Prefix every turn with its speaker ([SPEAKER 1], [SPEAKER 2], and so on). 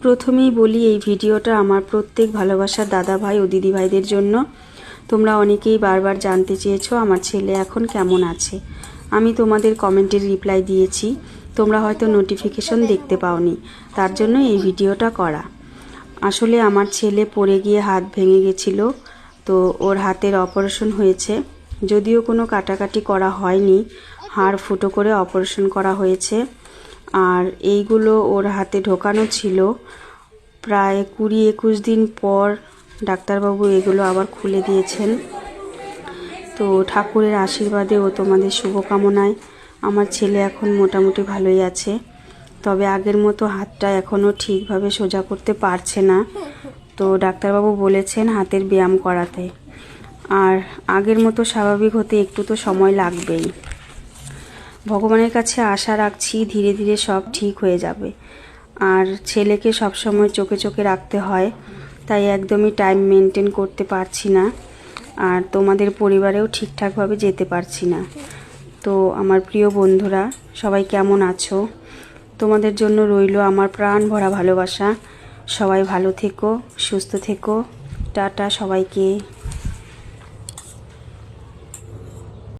[SPEAKER 1] প্রথমেই বলি এই ভিডিওটা আমার প্রত্যেক ভালোবাসার দাদা ভাই ও দিদি ভাইদের জন্য। তোমরা অনেকেই বারবার জানতে চেয়েছো আমার ছেলে এখন কেমন আছে। আমি তোমাদের কমেন্টের রিপ্লাই দিয়েছি, তোমরা হয়তো নোটিফিকেশন দেখতে পাওনি, তার জন্য এই ভিডিওটা করা। আসলে আমার ছেলে পড়ে গিয়ে হাত ভেঙে গেছিল, তো ওর হাতের অপারেশন হয়েছে। যদিও কোনো কাটাকাটি করা হয়নি, হাড় ফুটো করে অপারেশন করা হয়েছে। আর এইগুলো ওর হাতে ঢোকানো ছিল প্রায় 20-21 দিন পর ডাক্তারবাবু এগুলো আবার খুলে দিয়েছেন। তো ঠাকুরের আশীর্বাদে ও তোমাদের শুভকামনায় আমার ছেলে এখন মোটামুটি ভালোই আছে। তবে আগের মতো হাতটা এখনও ঠিকভাবে সোজা করতে পারছে না, তো ডাক্তারবাবু বলেছেন হাতের ব্যায়াম করাতে। আর আগের মতো স্বাভাবিক হতে একটু তো সময় লাগবেই। ভগবানের কাছে আশা রাখছি ধীরে ধীরে সব ঠিক হয়ে যাবে। আর ছেলেকে সবসময় চোখে চোখে রাখতে হয়, তাই একদমই টাইম মেনটেন করতে পারছি না। আর তোমাদের পরিবারেও ঠিকঠাকভাবে যেতে পারছি না। তো আমার প্রিয় বন্ধুরা সবাই কেমন আছো? তোমাদের জন্য রইল আমার প্রাণ ভরা ভালোবাসা। সবাই ভালো থেকো, সুস্থ থেকো। টাটা সবাইকে।